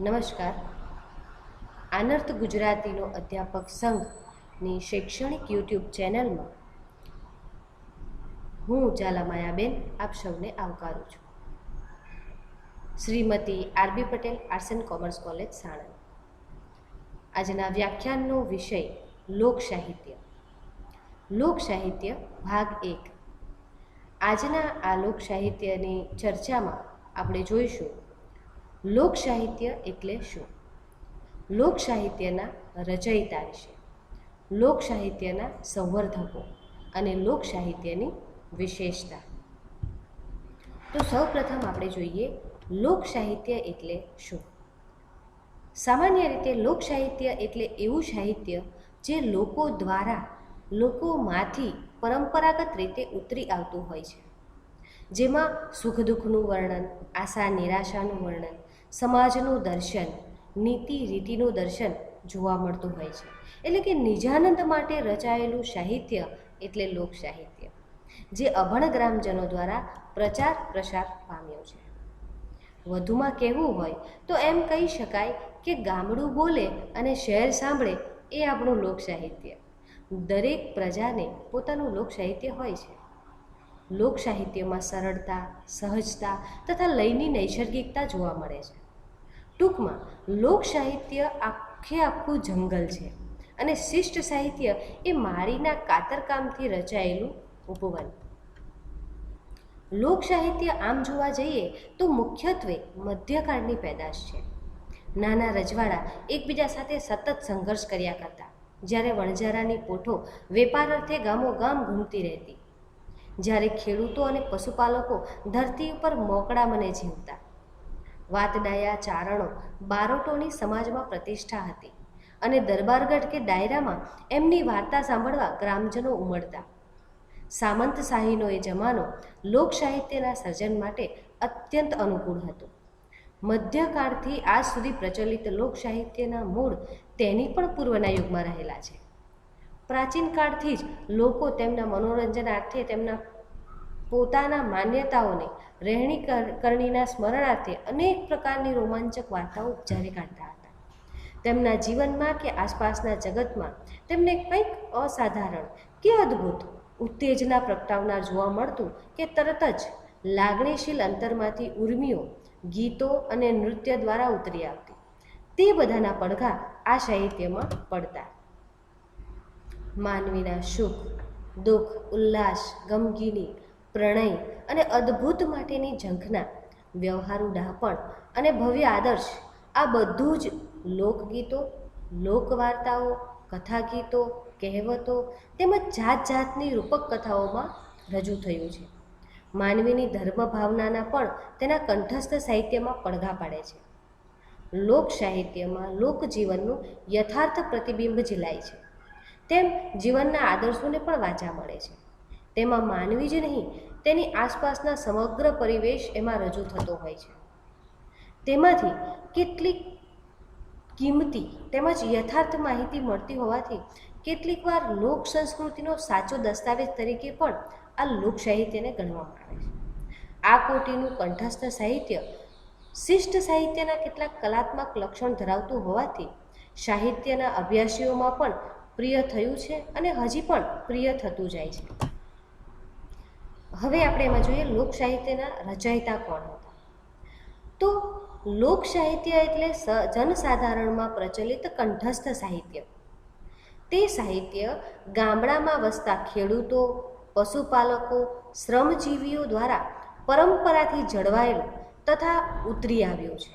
નમસ્કાર. આનર્થ ગુજરાતીનો અધ્યાપક સંઘની શૈક્ષણિક યુટ્યુબ ચેનલમાં હું ઝાલા માયાબેન આપ સૌને આવકારું છું. Shrimati R B Patel arts and commerce college Sanand. આજના વ્યાખ્યાનનો વિષય લોકસાહિત્ય. લોકસાહિત્ય ભાગ 1. આજના આ લોકસાહિત્યની ચર્ચામાં આપણે જોઈશું લોકસાહિત્ય એટલે શું, લોકસાહિત્યના રચયિતા વિશે, લોકસાહિત્યના સંવર્ધકો અને લોકસાહિત્યની વિશેષતા. તો સૌપ્રથમ આપણે જોઈએ લોકસાહિત્ય એટલે શું. સામાન્ય રીતે લોકસાહિત્ય એટલે એવું સાહિત્ય જે લોકો દ્વારા, લોકોમાંથી પરંપરાગત રીતે ઉતરી આવતું હોય છે, જેમાં સુખ દુઃખનું વર્ણન, આશા નિરાશાનું વર્ણન, સમાજનું દર્શન, નીતિ રીતિનું દર્શન જોવા મળતું હોય છે. એટલે કે નિજાનંદ માટે રચાયેલું સાહિત્ય એટલે લોક સાહિત્ય, જે અભણ ગ્રામજનો દ્વારા પ્રચાર પ્રસાર પામ્યો છે. વધુમાં કહેવું હોય તો એમ કહી શકાય કે ગામડું બોલે અને શહેર સાંભળે એ આપણું લોક સાહિત્ય. દરેક પ્રજાને પોતાનું લોક સાહિત્ય હોય છે. લોક સાહિત્યમાં સરળતા, સહજતા તથા લયની નૈસર્ગિકતા જોવા મળે છે. ટૂંકમાં લોક સાહિત્ય આખું જંગલ છે અને શિષ્ટ સાહિત્ય એ માળીના કાતરકામથી રચાયેલું ઉપવન. લોક સાહિત્ય આમ જોવા જઈએ તો મુખ્યત્વે મધ્યકાળની પેદાશ છે. નાના રજવાડા એકબીજા સાથે સતત સંઘર્ષ કર્યા કરતા, જ્યારે વણજારાની પોઠો વેપાર અર્થે ગામો ગામ ઘૂમતી રહેતી, જ્યારે ખેડૂતો અને પશુપાલકો ધરતી ઉપર મોકળા મને જીવતા. વાતડાયા ચારણો બારોટોની સમાજમાં પ્રતિષ્ઠા હતી અને દરબારગઢ કે ડાયરામાં એમની વાર્તા સાંભળવા ગ્રામજનો ઉમળતા. સામંતશાહીનો એ જમાનો લોક સાહિત્યના સર્જન માટે અત્યંત અનુકૂળ હતો. મધ્યકાળથી આજ સુધી પ્રચલિત લોક સાહિત્યના મૂળ તેની પણ પૂર્વના યુગમાં રહેલા છે. પ્રાચીન કાળથી જ લોકો તેમના મનોરંજનાર્થે, તેમના પોતાના માન્યતાઓને રહેણી કરણીના સ્મરણાર્થે અનેક પ્રકારની રોમાંચક વાર્તાઓ ઉચ્ચારી કાઢતા હતા. તેમના જીવનમાં કે આસપાસના જગતમાં તેમને કંઈક અસાધારણ કે અદ્ભુત ઉત્તેજના પ્રગટાવનાર જોવા મળતું કે તરત જ લાગણીશીલ અંતરમાંથી ઉર્મિઓ, ગીતો અને નૃત્ય દ્વારા ઉતરી આવતી. તે બધાના પડઘા આ સાહિત્યમાં પડતા. માનવીના સુખ દુઃખ, ઉલ્લાસ, ગમગીની, પ્રણય અને અદ્ભુત માટેની ઝંખના, વ્યવહારુ ડહાપણ અને ભવ્ય આદર્શ, આ બધું જ લોકગીતો, લોકવાર્તાઓ, કથાગીતો, કહેવતો તેમજ જાત જાતની રૂપક કથાઓમાં રજૂ થયું છે. માનવીની ધર્મ ભાવનાના પણ તેના કંઠસ્થ સાહિત્યમાં પડઘા પાડે છે. લોક સાહિત્યમાં લોકજીવનનું યથાર્થ પ્રતિબિંબ ઝીલાય છે, તેમ જીવનના આદર્શોને પણ વાચા મળે છે. તેમાં માનવી જ નહીં, તેની આસપાસના સમગ્ર પરિવેશ એમાં રજૂ થતો હોય છે. તેમાંથી કેટલીક કિંમતી તેમજ યથાર્થ માહિતી મળતી હોવાથી કેટલીક વાર લોક સંસ્કૃતિનો સાચો દસ્તાવેજ તરીકે પણ આ લોક સાહિત્યને ગણવામાં આવે છે. આ કોટીનું કંઠસ્થ સાહિત્ય શિષ્ટ સાહિત્યના કેટલાક કલાત્મક લક્ષણ ધરાવતું હોવાથી સાહિત્યના અભ્યાસીઓમાં પણ પ્રિય થયું છે અને હજી પણ પ્રિય થતું જાય છે. હવે આપણે એમાં જોઈએ લોક સાહિત્યના રચયિતા કોણ હતા. તો લોક સાહિત્ય એટલે જનસાધારણમાં પ્રચલિત કંઠસ્થ સાહિત્ય. તે સાહિત્ય ગામડામાં વસતા ખેડૂતો, પશુપાલકો, શ્રમજીવીઓ દ્વારા પરંપરાથી જળવાયેલું તથા ઉતરી આવ્યું છે.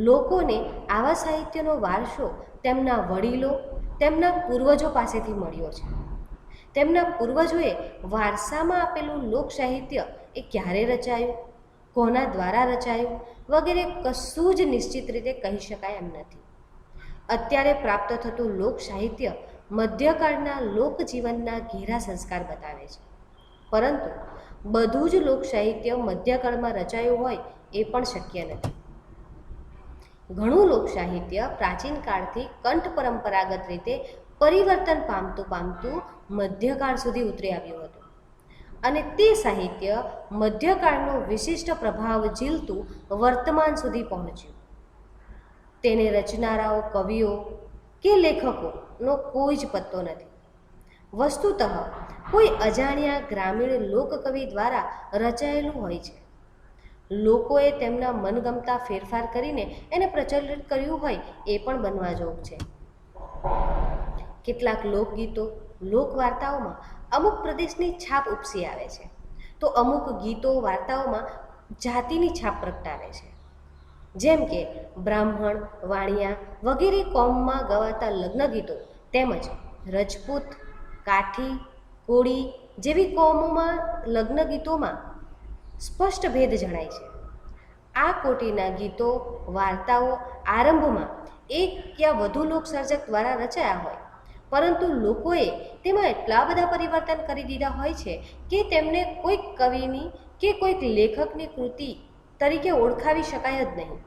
લોકોને આવા સાહિત્યનો વારસો તેમના વડીલો, તેમના પૂર્વજો પાસેથી મળ્યો છે. તેમના પૂર્વજોએ વારસામાં આપેલું લોક સાહિત્ય એ ક્યારે રચાયું, કોના દ્વારા રચાયું વગેરે કશું જ નિશ્ચિત રીતે કહી શકાય એમ નથી. અત્યારે પ્રાપ્ત થતું લોક સાહિત્ય મધ્યકાળના લોકજીવનના ઘેરા સંસ્કાર બતાવે છે, પરંતુ બધું જ લોક સાહિત્ય મધ્યકાળમાં રચાયું હોય એ પણ શક્ય નથી. ઘણું લોક સાહિત્ય પ્રાચીન કાળથી કંઠ પરંપરાગત રીતે પરિવર્તન પામતું મધ્યકાળ સુધી ઉતરી આવ્યું હતું અને તે સાહિત્ય મધ્યકાળનો વિશિષ્ટ પ્રભાવ ઝીલતું વર્તમાન સુધી પહોંચ્યું. તેને રચનારાઓ, કવિઓ કે લેખકોનો કોઈ જ પત્તો નથી. વસ્તુતઃ કોઈ અજાણ્યા ગ્રામીણ લોકકવિ દ્વારા રચાયેલું હોય છે. લોકોએ તેમના મનગમતા ફેરફાર કરીને એને પ્રચલિત કર્યું હોય એ પણ બનવા જોગ છે. કેટલાક લોકગીતો, લોકવાર્તાઓમાં અમુક પ્રદેશની છાપ ઉપસી આવે છે, તો અમુક ગીતો, વાર્તાઓમાં જાતિની છાપ પ્રગટાવે છે. જેમ કે બ્રાહ્મણ, વાણિયા વગેરે કોમમાં ગવાતા લગ્ન ગીતો તેમજ રજપૂત, કાઠી, કોળી જેવી કોમોમાં લગ્ન ગીતોમાં સ્પષ્ટ ભેદ જણાય છે. આ કોટીના ગીતો, વાર્તાઓ આરંભમાં એક યા વધુ લોકસર્જક દ્વારા રચાયા હોય, પરંતુ લોકોએ તેમાં એટલા બધા પરિવર્તન કરી દીધા હોય છે કે તેમને કોઈક કવિની કે કોઈક લેખકની કૃતિ તરીકે ઓળખાવી શકાય જ નહીં.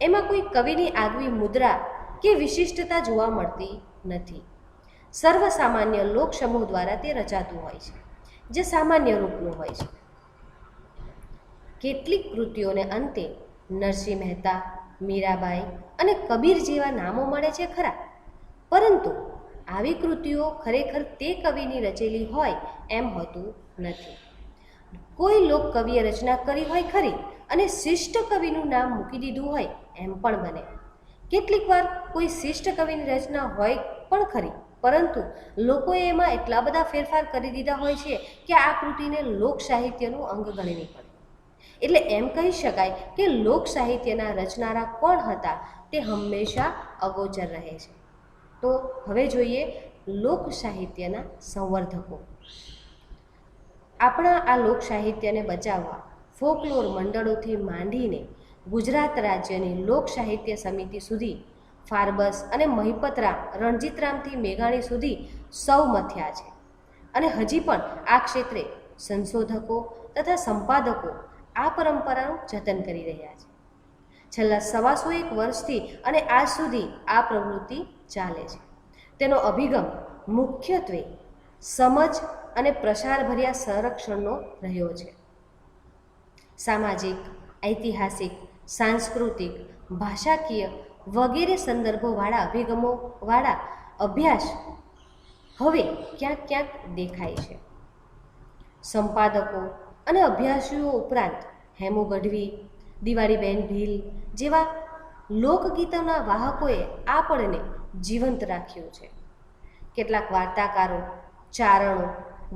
એમાં કોઈ કવિની આગવી મુદ્રા કે વિશિષ્ટતા જોવા મળતી નથી. સર્વસામાન્ય લોક સમૂહ દ્વારા તે રચાતું હોય છે, જે સામાન્ય રૂપનું હોય છે. કેટલીક કૃતિઓને અંતે નરસિંહ મહેતા, મીરાબાઈ અને કબીર જેવા નામો મળે છે ખરા, પરંતુ આવી કૃતિઓ ખરેખર તે કવિની રચેલી હોય એમ હોતું નથી. કોઈ લોક કવિએ રચના કરી હોય ખરી અને શિષ્ટ કવિનું નામ મૂકી દીધું હોય એમ પણ બને. કેટલીક વાર કોઈ શિષ્ટ કવિની રચના હોય પણ ખરી, પરંતુ લોકોએ એમાં એટલા બધા ફેરફાર કરી દીધા હોય છે કે આ કૃતિને લોક સાહિત્યનું અંગ ગણવી પડે. એટલે એમ કહી શકાય કે લોક સાહિત્યના રચનારા કોણ હતા તે હંમેશા અગોચર રહે છે. તો હવે જોઈએ લોક સાહિત્યના સંવર્ધકો. આપણા આ લોક સાહિત્યને બચાવવા ફોકલોર મંડળોથી માંડીને ગુજરાત રાજ્યની લોક સાહિત્ય સમિતિ સુધી, ફાર્બસ અને મહિપતરામ, રણજીતરામથી મેઘાણી સુધી સૌ મથ્યા છે. અને હજી પણ આ ક્ષેત્રે સંશોધકો તથા સંપાદકો આ પરંપરાનું જતન કરી રહ્યા છે. છેલ્લા 125 વર્ષથી અને આજ સુધી આ પ્રવૃત્તિ ચાલે છે. તેનો અભિગમ મુખ્યત્વે સમજ અને પ્રસારભર્યા સંરક્ષણનો રહ્યો છે. સામાજિક, ઐતિહાસિક, સાંસ્કૃતિક, ભાષાકીય વગેરે સંદર્ભોવાળા અભિગમોવાળા અભ્યાસ હવે ક્યાંક ક્યાંક દેખાય છે. સંપાદકો અને અભ્યાસીઓ ઉપરાંત હેમુ ગઢવી, દિવાળીબેન ભીલ જેવા લોકગીતોના વાહકોએ આ પળને જીવંત રાખ્યું છે. કેટલાક વાર્તાકારો, ચારણો,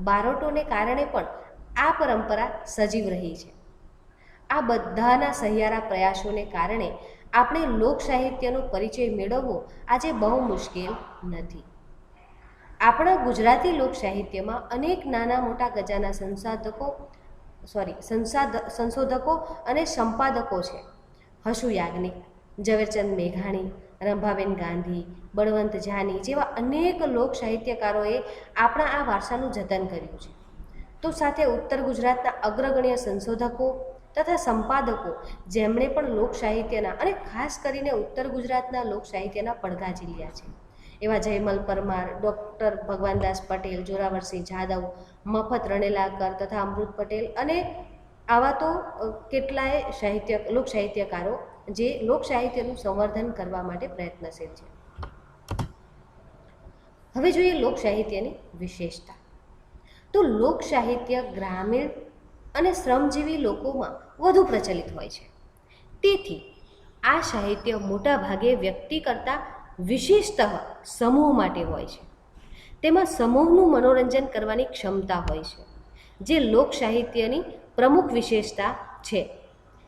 બારોટોને કારણે પણ આ પરંપરા સજીવ રહી છે. આ બધાના સહિયારા પ્રયાસોને કારણે આપણે લોક સાહિત્યનો પરિચય મેળવવો આજે બહુ મુશ્કેલ નથી. આપણા ગુજરાતી લોક સાહિત્યમાં અનેક નાના મોટા ગજાના સંશોધકો અને સંપાદકો છે. હસુ યાજ્ઞિક, ઝવેરચંદ મેઘાણી, રંભાબેન ગાંધી, બળવંત જાની જેવા અનેક લોક સાહિત્યકારોએ આપણા આ વારસાનું જતન કર્યું છે. તો સાથે ઉત્તર ગુજરાતના અગ્રગણ્ય સંશોધકો તથા સંપાદકો જેમણે પણ લોક સાહિત્યના અને ખાસ કરીને ઉત્તર ગુજરાતના લોક સાહિત્યના પડઘા ઝીલ્યા છે, એવા જયમલ પરમાર, ડૉક્ટર ભગવાનદાસ પટેલ, જોરાવરસિંહ જાદવ, મફત રણેલાકર તથા અમૃત પટેલ અને આવા તો કેટલાય લોક સાહિત્યકારો જે લોક સાહિત્યનું સંવર્ધન કરવા માટે પ્રયત્નશીલ છે. હવે જોઈએ લોક સાહિત્યની વિશેષતા. તો લોક સાહિત્ય ગ્રામીણ અને શ્રમજીવી લોકોમાં વધુ પ્રચલિત હોય છે. તેથી આ સાહિત્ય મોટા ભાગે વ્યક્તિ કરતાં વિશેષતઃ સમૂહ માટે હોય છે. તેમાં સમૂહનું મનોરંજન કરવાની ક્ષમતા હોય છે, જે લોક સાહિત્યની પ્રમુખ વિશેષતા છે.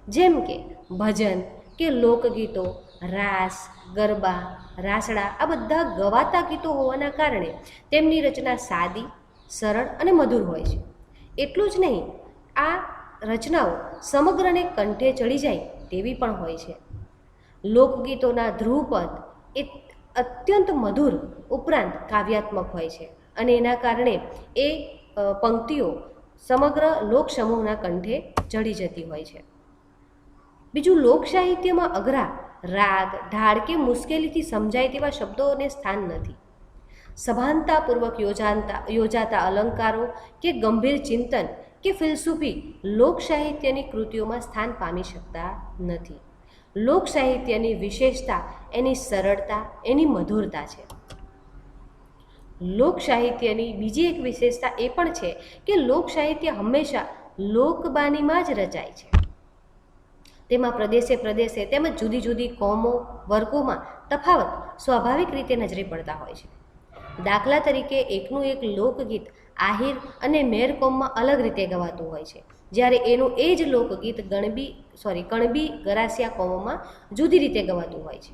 જેમ કે ભજન કે લોકગીતો, રાસ, ગરબા, રાસડા આ બધા ગવાતા ગીતો હોવાના કારણે તેમની રચના સાદી, સરળ અને મધુર હોય છે. એટલું જ નહીં, આ રચનાઓ સમગ્રને કંઠે ચડી જાય તેવી પણ હોય છે. લોકગીતોના ધ્રુવપદ એ અત્યંત મધુર ઉપરાંત કાવ્યાત્મક હોય છે અને એના કારણે એ પંક્તિઓ સમગ્ર લોક સમૂહના કંઠે ચડી જતી હોય છે. બીજું, લોક સાહિત્યમાં અઘરા રાગ, ઢાળ કે મુશ્કેલીથી સમજાય તેવા શબ્દોને સ્થાન નથી. સભાનતાપૂર્વક યોજાતા અલંકારો કે ગંભીર ચિંતન કે ફિલસૂફી લોક સાહિત્યની કૃતિઓમાં સ્થાન પામી શકતા નથી. લોક સાહિત્યની વિશેષતા એની સરળતા, એની મધુરતા છે. લોક સાહિત્યની બીજી એક વિશેષતા એ પણ છે કે લોક સાહિત્ય હંમેશા લોકબાનીમાં જ રચાય છે. તેમાં પ્રદેશે પ્રદેશે તેમજ જુદી જુદી કોમો, વર્ગોમાં તફાવત સ્વાભાવિક રીતે નજરે પડતા હોય છે. દાખલા તરીકે એકનું એક લોકગીત આહિર અને મેર કોમમાં અલગ રીતે ગવાતું હોય છે, જ્યારે એનું એ જ લોકગીત કણબી ગરાસિયા કોમોમાં જુદી રીતે ગવાતું હોય છે.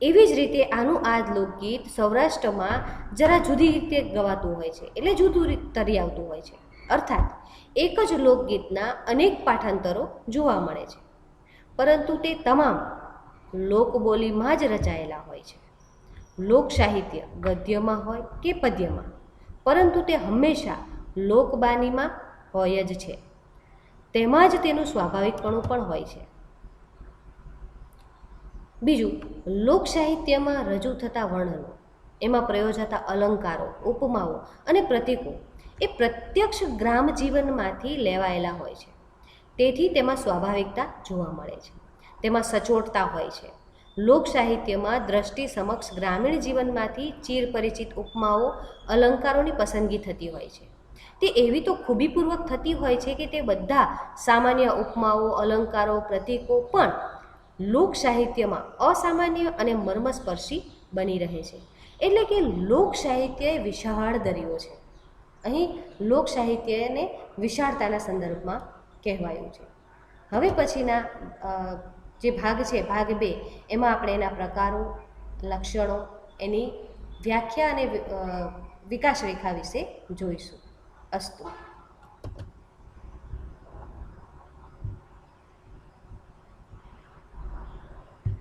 એવી જ રીતે આનું આ લોકગીત સૌરાષ્ટ્રમાં જરા જુદી રીતે ગવાતું હોય છે, એટલે જુદું તરી આવતું હોય છે. અર્થાત એક જ લોકગીતના અનેક પાઠાંતરો જોવા મળે છે, પરંતુ તે તમામ લોકબોલીમાં જ રચાયેલા હોય છે. લોક સાહિત્ય ગદ્યમાં હોય કે પદ્યમાં, પરંતુ તે હંમેશા લોકબાનીમાં હોય જ છે. તેમાં જ તેનું સ્વાભાવિકપણું પણ હોય છે. બીજું, લોક સાહિત્યમાં રજૂ થતા વર્ણનો, એમાં પ્રયોજાતા અલંકારો, ઉપમાઓ અને પ્રતીકો એ પ્રત્યક્ષ ગ્રામ જીવનમાંથી લેવાયેલા હોય છે. તેથી તેમાં સ્વાભાવિકતા જોવા મળે છે, તેમાં સચોટતા હોય છે. લોક સાહિત્યમાં દ્રષ્ટિ સમક્ષ ગ્રામીણ જીવનમાંથી ચિરપરિચિત ઉપમાઓ, અલંકારોની પસંદગી થતી હોય છે. તે એવી તો ખૂબીપૂર્વક થતી હોય છે કે તે બધા સામાન્ય ઉપમાઓ, અલંકારો, પ્રતીકો પણ લોક સાહિત્યમાં અસામાન્ય અને મર્મસ્પર્શી બની રહે છે. એટલે કે લોક સાહિત્ય એ વિશાળ દરિયો છે. અહીં લોક સાહિત્યને વિશાળતાના સંદર્ભમાં કહેવાયું છે. હવે પછીના જે ભાગ છે, ભાગ 2, એમાં આપણે એના પ્રકારો, લક્ષણો, એની વ્યાખ્યા અને વિકાસ રેખા વિશે જોઈશું. અસ્તુ.